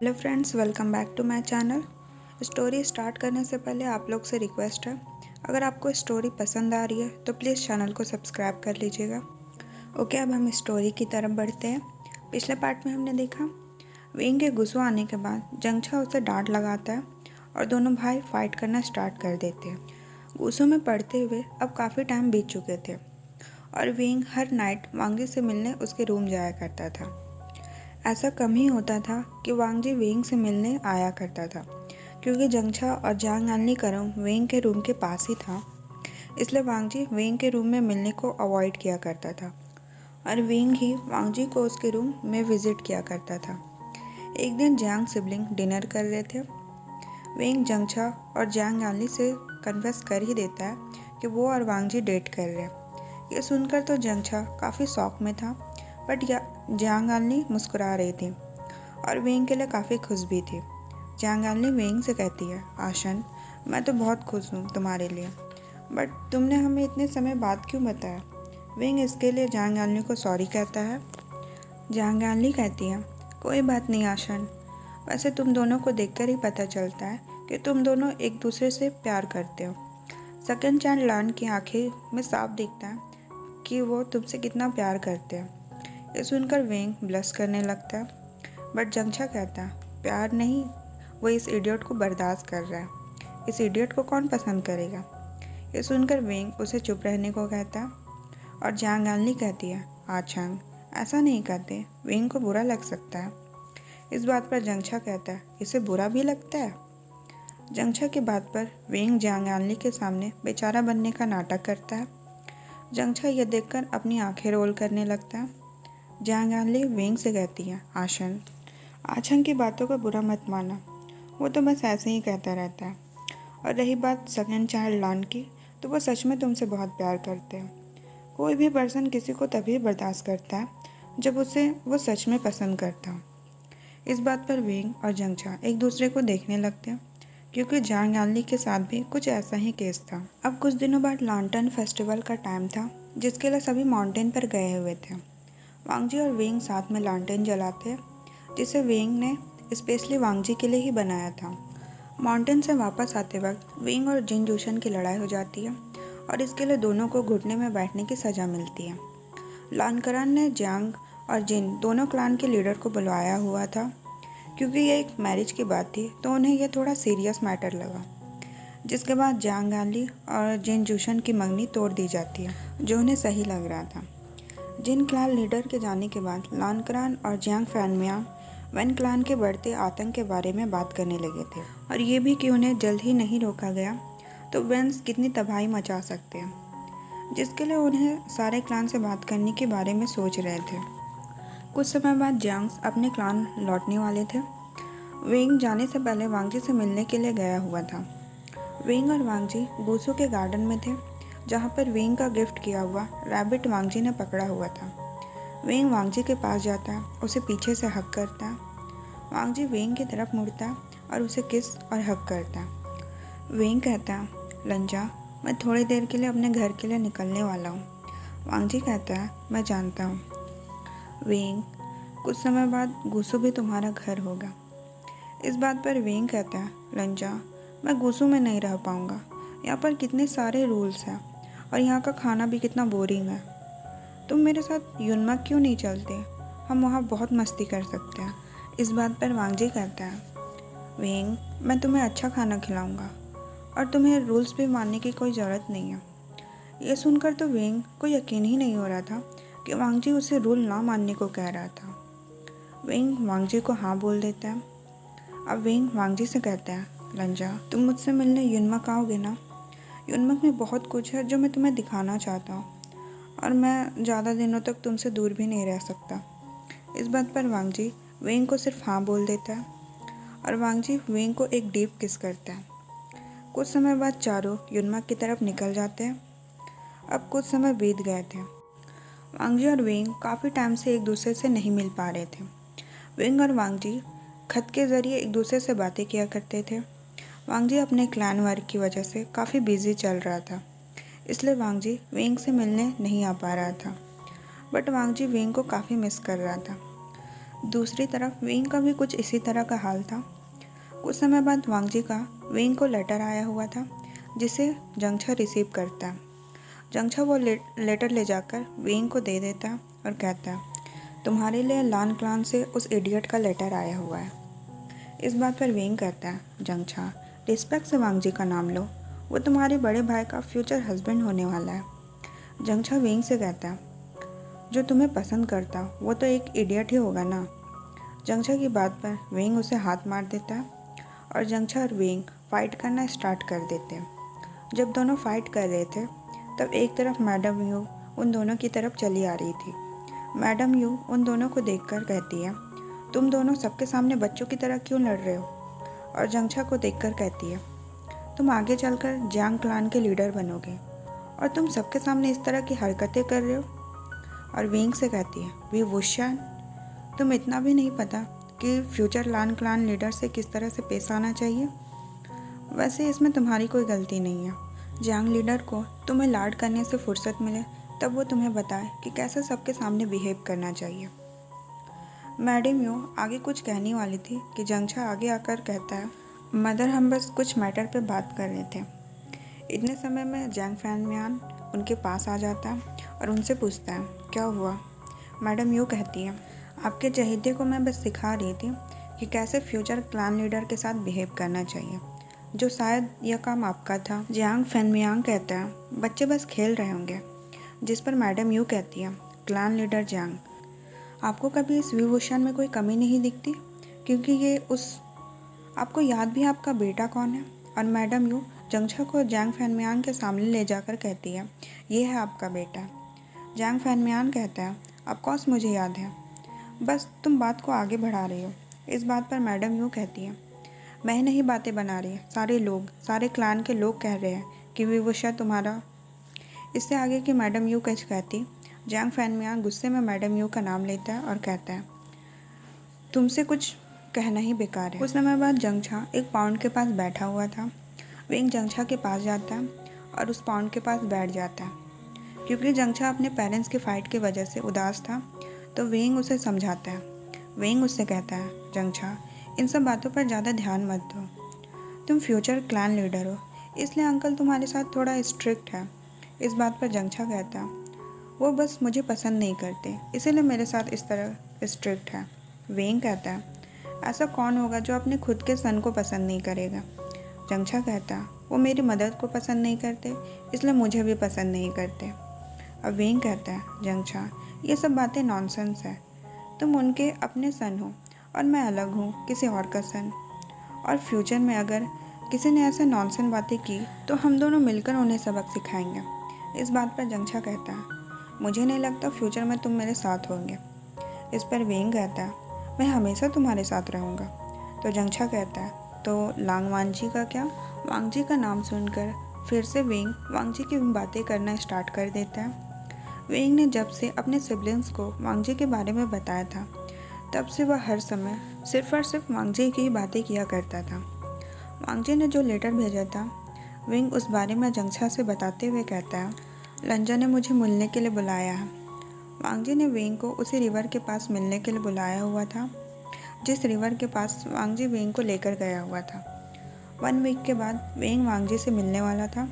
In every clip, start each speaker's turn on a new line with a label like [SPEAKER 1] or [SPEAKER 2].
[SPEAKER 1] Hello friends, welcome back to my channel. Story start करने से पहले आप लोग से रिक्वेस्ट है, अगर आपको स्टोरी पसंद आ रही है तो प्लीज़ चैनल को सब्सक्राइब कर लीजिएगा। ओके, अब हम स्टोरी की तरफ बढ़ते हैं। पिछले पार्ट में हमने देखा विंग के गुस्सा आने के बाद जंगछा उसे डांट लगाता है और दोनों भाई फाइट करना स्टार्ट कर देते हैं। गुस्सों में पड़ते हुए अब काफ़ी टाइम बीत चुके थे और विंग हर नाइट वांगजी से मिलने उसके रूम जाया करता था। ऐसा कम ही होता था कि वांगजी वेंग से मिलने आया करता था, क्योंकि जंगछा और जांग आनली का रूम वेंग के रूम के पास ही था। इसलिए वांगजी वेंग के रूम में मिलने को अवॉइड किया करता था और वेंग ही वांगजी को उसके रूम में विजिट किया करता था। एक दिन जांग सिबलिंग डिनर कर रहे थे। वेंग जंगछा और जांग आनली से कन्फेस कर ही देता है कि वो और वांगजी डेट कर रहे हैं। ये सुनकर तो जंगछा काफ़ी शौक में था, बट जांग आनली मुस्कुरा रही थी और वेंग के लिए काफ़ी खुश भी थी। जांग आनली वेंग से कहती है, आशन, मैं तो बहुत खुश हूँ तुम्हारे लिए, बट तुमने हमें इतने समय बाद क्यों बताया? वेंग इसके लिए जांग आनली को सॉरी कहता है। जांग आनली कहती है, कोई बात नहीं आशन, वैसे तुम दोनों को देखकर ही पता चलता है कि तुम दोनों एक दूसरे से प्यार करते हो। सेकंड चाइल्ड लान की आंखें में साफ दिखता है कि वो तुमसे कितना प्यार करते हैं। ये सुनकर वेंग ब्लश करने लगता है, बट जंगछा कहता है, प्यार नहीं, वो इस इडियट को बर्दाश्त कर रहा है। इस इडियट को कौन पसंद करेगा? ये सुनकर वेंग उसे चुप रहने को कहता है और जांग आनली कहती है, आछंग, ऐसा नहीं कहते, वेंग को बुरा लग सकता है। इस बात पर जंगछा कहता है, इसे बुरा भी लगता है? जंगछा की बात पर वेंग जांग आनली के सामने बेचारा बनने का नाटक करता है। जंगछा यह देखकर अपनी आंखें रोल करने लगता है। जांग आनली वेंग से कहती है, आछंग की बातों को बुरा मत माना, वो तो बस ऐसे ही कहता रहता है। और रही बात सेकंड चाइल्ड लान की, तो वो सच में तुमसे बहुत प्यार करते हैं। कोई भी पर्सन किसी को तभी बर्दाश्त करता है जब उसे वो सच में पसंद करता हो। इस बात पर वेंग और जंगछा एक दूसरे को देखने लगते हैं, क्योंकि जांग आनली के साथ भी कुछ ऐसा ही केस था। अब कुछ दिनों बाद लैंटर्न फेस्टिवल का टाइम था, जिसके लिए सभी माउंटेन पर गए हुए थे। वांगजी और वेंग साथ में लैंटर्न जलाते, जिसे वेंग ने स्पेशली वांगजी के लिए ही बनाया था। माउंटेन से वापस आते वक्त वेंग और जिन जूशन की लड़ाई हो जाती है और इसके लिए दोनों को घुटने में बैठने की सज़ा मिलती है। लानकरान ने जांग और जिन दोनों क्लान के लीडर को बुलवाया हुआ था, क्योंकि ये एक मैरिज की बात थी तो उन्हें यह थोड़ा सीरियस मैटर लगा। जिसके बाद जांग आनली और जिन जूशन की मंगनी तोड़ दी जाती है, जो उन्हें सही लग रहा था। जिन क्लान लीडर के जाने के बाद लानकरान और जियांग फैनमियांग वन क्लान के बढ़ते आतंक के बारे में बात करने लगे थे, और ये भी कि उन्हें जल्द ही नहीं रोका गया तो वेंस कितनी तबाही मचा सकते हैं, जिसके लिए उन्हें सारे क्लान से बात करने के बारे में सोच रहे थे। कुछ समय बाद जियांग्स अपने क्लान लौटने वाले थे। वेंग जाने से पहले वांगजी से मिलने के लिए गया हुआ था। वेंग और वांगजी गूसू के गार्डन में थे, जहाँ पर वेंग का गिफ्ट किया हुआ रैबिट वांगजी ने पकड़ा हुआ था। वेंग वांगजी के पास जाता है, उसे पीछे से हक करता है। वांगजी वेंग की तरफ मुड़ता है और उसे किस और हक करता है। वेंग कहता है, लंजा, मैं थोड़ी देर के लिए अपने घर के लिए निकलने वाला हूँ। वांगजी कहता है, मैं जानता हूँ। वेंग, कुछ समय बाद गूसू भी तुम्हारा घर होगा। इस बात पर वेंग कहता है, लंजा, मैं गूसू में नहीं रह पाऊँगा, यहाँ पर कितने सारे रूल्स हैं और यहाँ का खाना भी कितना बोरिंग है। तुम मेरे साथ युनमक क्यों नहीं चलते? हम वहाँ बहुत मस्ती कर सकते हैं। इस बात पर वांगजी कहता है, वेंग, मैं तुम्हें अच्छा खाना खिलाऊँगा और तुम्हें रूल्स भी मानने की कोई ज़रूरत नहीं है। ये सुनकर तो वेंग को यकीन ही नहीं हो रहा था कि वांगजी उसे रूल ना मानने को कह रहा था। वेंग वांगजी को हाँ बोल देता है। अब वेंग वांगजी से कहता है, लंजा, तुम मुझसे मिलने युनमक आओगे ना? युनमक में बहुत कुछ है जो मैं तुम्हें दिखाना चाहता हूँ और मैं ज़्यादा दिनों तक तुमसे दूर भी नहीं रह सकता। इस बात पर वांगजी वेंग को सिर्फ हाँ बोल देता है और वांगजी वेंग को एक डीप किस करता है। कुछ समय बाद चारों युनमक की तरफ निकल जाते हैं। अब कुछ समय बीत गए थे। वांगजी और वेंग काफ़ी टाइम से एक दूसरे से नहीं मिल पा रहे थे। वेंग और वांगजी खत के ज़रिए एक दूसरे से बातें किया करते थे। वांगजी अपने क्लैन वर्क की वजह से काफ़ी बिजी चल रहा था, इसलिए वांगजी वेंग से मिलने नहीं आ पा रहा था, बट वांगजी वेंग को काफ़ी मिस कर रहा था। दूसरी तरफ वेंग का भी कुछ इसी तरह का हाल था। कुछ समय बाद वांगजी का वेंग को लेटर आया हुआ था जिसे जंगछा रिसीव करता है। जंगछा वो लेटर ले जाकर वेंग को दे देता है और कहता है, तुम्हारे लिए लान क्लान से उस इडियट का लेटर आया हुआ है। इस बात पर वेंग कहता है, जंगछा रिस्पेक्ट से वांगजी का नाम लो, वो तुम्हारे बड़े भाई का फ्यूचर हस्बैंड होने वाला है। जंगछा वेंग से कहता है, जो तुम्हें पसंद करता वो तो एक इडियट ही होगा ना। जंगछा की बात पर वेंग उसे हाथ मार देता है और जंगछा और वेंग फाइट करना स्टार्ट कर देते हैं। जब दोनों फाइट कर रहे थे तब एक तरफ मैडम यू उन दोनों की तरफ चली आ रही थी। मैडम यू उन दोनों को देखकर कहती है, तुम दोनों सबके सामने बच्चों की तरह क्यों लड़ रहे हो? और जंगछा को देखकर कहती है, तुम आगे चलकर जियांग क्लान के लीडर बनोगे और तुम सबके सामने इस तरह की हरकतें कर रहे हो। और वेंग से कहती है, वी वुशान, तुम इतना भी नहीं पता कि फ्यूचर लान क्लान लीडर से किस तरह से पेश आना चाहिए। वैसे इसमें तुम्हारी कोई गलती नहीं है। जियांग लीडर को तुम्हें लाड करने से फुर्सत मिले तब वो तुम्हें बताए कि कैसे सबके सामने बिहेव करना चाहिए। मैडम यू आगे कुछ कहने वाली थी कि जंगछा आगे आकर कहता है, मदर हम बस कुछ मैटर पे बात कर रहे थे। इतने समय में जैंग फैनमियान उनके पास आ जाता है और उनसे पूछता है, क्या हुआ? मैडम यू कहती है, आपके चहेते को मैं बस सिखा रही थी कि कैसे फ्यूचर क्लान लीडर के साथ बिहेव करना चाहिए, जो शायद यह काम आपका था। जियांग फैनमियांग कहता है, बच्चे बस खेल रहे होंगे। जिस पर मैडम यू कहती है, क्लान लीडर जियांग, आपको कभी इस विभूषण में कोई कमी नहीं दिखती? क्योंकि ये आपको याद भी है आपका बेटा कौन है? और मैडम यू जंगछा को जियांग फैनमियांग के सामने ले जाकर कहती है, ये है आपका बेटा। जियांग फैनमियांग कहता है, ऑफकोर्स मुझे याद है, बस तुम बात को आगे बढ़ा रही हो। इस बात पर मैडम यू कहती है, मैं नहीं बातें बना रही, सारे लोग, सारे क्लान के लोग कह रहे हैं कि विभूषा तुम्हारा। इससे आगे की मैडम यू कुछ कहती, जियांग फैनमियांग गुस्से में मैडम यू का नाम लेता है और कहता है, तुमसे कुछ कहना ही बेकार है। कुछ समय बाद जंगछा एक पाउंड के पास बैठा हुआ था। वेंग जंगछा के पास जाता है और उस पाउंड के पास बैठ जाता है। क्योंकि जंगछा अपने पेरेंट्स की फाइट की वजह से उदास था तो वेंग उसे समझाता है। वेंग उससे कहता है, जंगछा इन सब बातों पर ज़्यादा ध्यान मत दो, तुम फ्यूचर क्लैन लीडर हो, इसलिए अंकल तुम्हारे साथ थोड़ा स्ट्रिक्ट है। इस बात पर जंगछा कहता है, वो बस मुझे पसंद नहीं करते इसीलिए मेरे साथ इस तरह स्ट्रिक्ट है। वेंग कहता है, ऐसा कौन होगा जो अपने खुद के सन को पसंद नहीं करेगा? जंगछा कहता है, वो मेरी मदद को पसंद नहीं करते इसलिए मुझे भी पसंद नहीं करते। अब वेंग कहता है, जंगछा ये सब बातें नॉनसेंस है, तुम उनके अपने सन हो और मैं अलग हूँ किसी और का सन, और फ्यूचर में अगर किसी ने ऐसे नॉनसेंस बातें की तो हम दोनों मिलकर उन्हें सबक सिखाएंगे। इस बात पर जंगछा कहता है, मुझे नहीं लगता फ्यूचर में तुम मेरे साथ होंगे। इस पर वेंग कहता है, मैं हमेशा तुम्हारे साथ रहूँगा। तो जंगछा कहता है, तो लांग वांगजी का क्या? वांगजी का नाम सुनकर फिर से वेंग वांगजी की बातें करना स्टार्ट कर देता है। वेंग ने जब से अपने सिबलिंग्स को वांगजी के बारे में बताया था तब से वह हर समय सिर्फ और सिर्फ वांगजी की ही बातें किया करता था। वांगजी ने जो लेटर भेजा था वेंग उस बारे में जंगछा से बताते हुए कहता है, लंजा ने मुझे मिलने के लिए बुलाया है। वांगजी ने वेंग को उसी रिवर के पास मिलने के लिए बुलाया हुआ था जिस रिवर के पास वांगजी वेंग को लेकर गया हुआ था। 1 वीक के बाद वेंग वांगजी से मिलने वाला था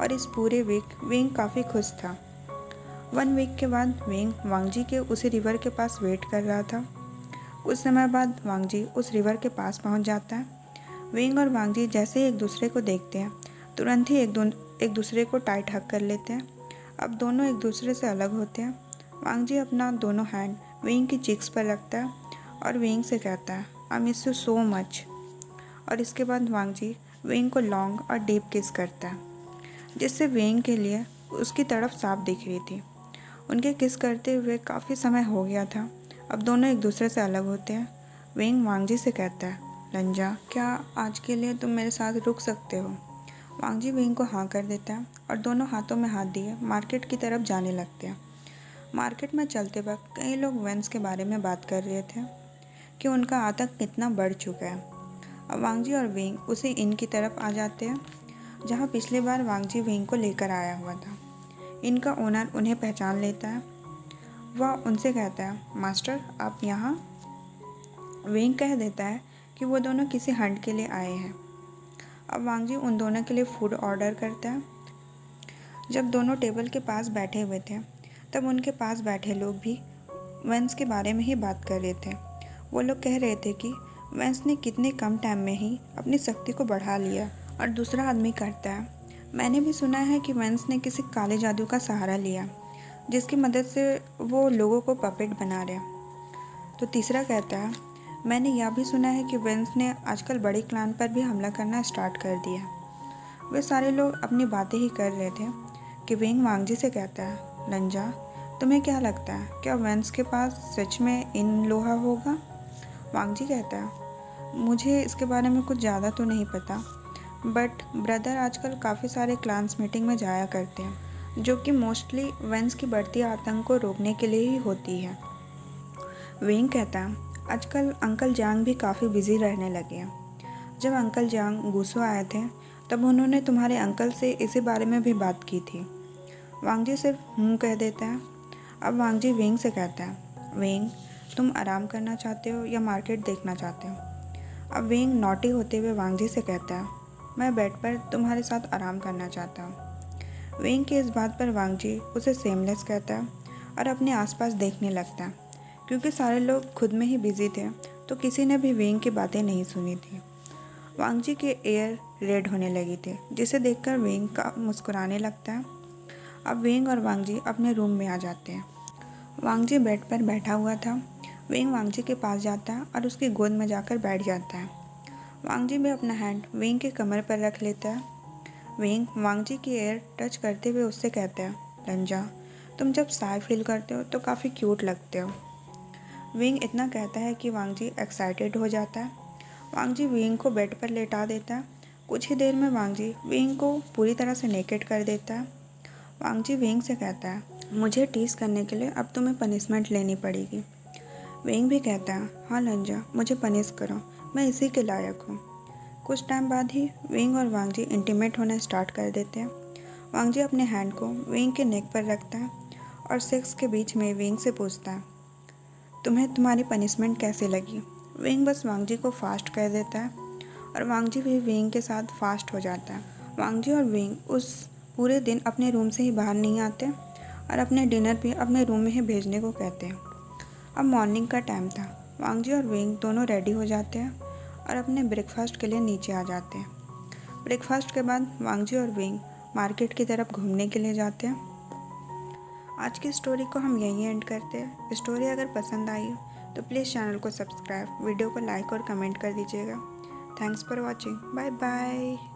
[SPEAKER 1] और इस पूरे वीक वेंग काफ़ी खुश था। 1 वीक के बाद वेंग वांगजी के उसी रिवर के पास वेट कर रहा था। कुछ समय बाद वांगजी उस रिवर के पास पहुंच जाता है। वेंग और वांगजी जैसे ही एक दूसरे को देखते हैं तुरंत ही एक दूसरे को टाइट हग कर लेते हैं। अब दोनों एक दूसरे से अलग होते हैं। वांगजी अपना दोनों हैंड वेंग की चिक्स पर रखता है और वेंग से कहता है, I miss you so much. और इसके बाद वांगजी वेंग को लॉन्ग और डीप किस करता है जिससे वेंग के लिए उसकी तरफ साफ दिख रही थी। उनके किस करते हुए काफ़ी समय हो गया था। अब दोनों एक दूसरे से अलग होते हैं। वेंग वांगजी से कहता है, लंजा क्या आज के लिए तुम मेरे साथ रुक सकते हो? वांगजी वेंग को हाँ कर देता है और दोनों हाथों में हाथ दिए मार्केट की तरफ जाने लगते हैं। मार्केट में चलते वक्त कई लोग वेंस के बारे में बात कर रहे थे कि उनका आतंक कितना बढ़ चुका है। अब वांगजी और वेंग उसी इन की तरफ आ जाते हैं जहाँ पिछली बार वांगजी वेंग को लेकर आया हुआ था। इनका ओनर उन्हें पहचान लेता है। वह उनसे कहता है, मास्टर आप यहाँ? वेंग कह देता है कि वो दोनों किसी हंट के लिए आए हैं। अब वांग जी उन दोनों के लिए फूड ऑर्डर करता है। जब दोनों टेबल के पास बैठे हुए थे तब उनके पास बैठे लोग भी वेंस के बारे में ही बात कर रहे थे। वो लोग कह रहे थे कि वेंस ने कितने कम टाइम में ही अपनी शक्ति को बढ़ा लिया। और दूसरा आदमी करता है, मैंने भी सुना है कि वेंस ने किसी काले जादू का सहारा लिया जिसकी मदद से वो लोगों को पपेट बना रहे। तो तीसरा कहता है, मैंने यह भी सुना है कि वेंस ने आजकल बड़े क्लान पर भी हमला करना स्टार्ट कर दिया। वे सारे लोग अपनी बातें ही कर रहे थे कि वेंग वांगजी से कहता है, लंजा तुम्हें क्या लगता है, क्या वेंस के पास सच में इन लोहा होगा? वांगजी कहता है, मुझे इसके बारे में कुछ ज़्यादा तो नहीं पता, बट ब्रदर आजकल काफ़ी सारे क्लान्स मीटिंग में जाया करते हैं जो कि मोस्टली वेंस की बढ़ती आतंक को रोकने के लिए ही होती है। वेंग कहता है, आजकल अंकल जांग भी काफ़ी बिजी रहने लगे हैं। जब अंकल जांग गुस्सो आए थे तब उन्होंने तुम्हारे अंकल से इसी बारे में भी बात की थी। वांगजी सिर्फ कह देता है। अब वांगजी वेंग से कहता है, वेंग तुम आराम करना चाहते हो या मार्केट देखना चाहते हो? अब वेंग नॉटी होते हुए वांगजी से कहता है, मैं बेड पर तुम्हारे साथ आराम करना चाहता हूँ। वेंग की इस बात पर वांगजी उसे सेमलेस कहता है और अपने आसपास देखने लगता है। क्योंकि सारे लोग खुद में ही बिजी थे तो किसी ने भी वेंग की बातें नहीं सुनी थी। वांगजी के एयर रेड होने लगी थी जिसे देखकर वेंग का मुस्कुराने लगता है। अब वेंग और वांगजी अपने रूम में आ जाते हैं। वांगजी बेड पर बैठा हुआ था। वेंग वांगजी के पास जाता है और उसकी गोद में जाकर बैठ जाता है। वांगजी भी अपना हैंड वेंग के कमर पर रख लेता है। वेंग वांगजी की एयर टच करते हुए उससे कहता है, लंजा तुम जब साय फील करते हो तो काफ़ी क्यूट लगते हो। वेंग इतना कहता है कि वांगजी एक्साइटेड हो जाता है। वांगजी वेंग को बेड पर लेटा देता है। कुछ ही देर में वांगजी वेंग को पूरी तरह से नेकेड कर देता है। वांगजी वेंग से कहता है, मुझे टीस करने के लिए अब तुम्हें पनिशमेंट लेनी पड़ेगी। वेंग भी कहता है, हाँ लंजा मुझे पनिश करो, मैं इसी के लायक हूँ। कुछ टाइम बाद ही वेंग और वांगजी इंटीमेट होना स्टार्ट कर देते हैं। वांगजी अपने हैंड को वेंग के नेक पर रखता है और सेक्स के बीच में वेंग से पूछता है, तुम्हें तुम्हारी पनिशमेंट कैसे लगी? वेंग बस वांगजी को फास्ट कर देता है और वांगजी भी वेंग के साथ फास्ट हो जाता है। वांगजी और वेंग उस पूरे दिन अपने रूम से ही बाहर नहीं आते और अपने डिनर भी अपने रूम में ही भेजने को कहते हैं। अब मॉर्निंग का टाइम था। वांगजी और वेंग दोनों रेडी हो जाते हैं और अपने ब्रेकफास्ट के लिए नीचे आ जाते हैं। ब्रेकफास्ट के बाद वांगजी और वेंग मार्केट की तरफ घूमने के लिए जाते हैं। आज की स्टोरी को हम यहीं एंड करते हैं। स्टोरी अगर पसंद आई हो तो प्लीज़ चैनल को सब्सक्राइब, वीडियो को लाइक और कमेंट कर दीजिएगा। Thanks for watching. Bye bye.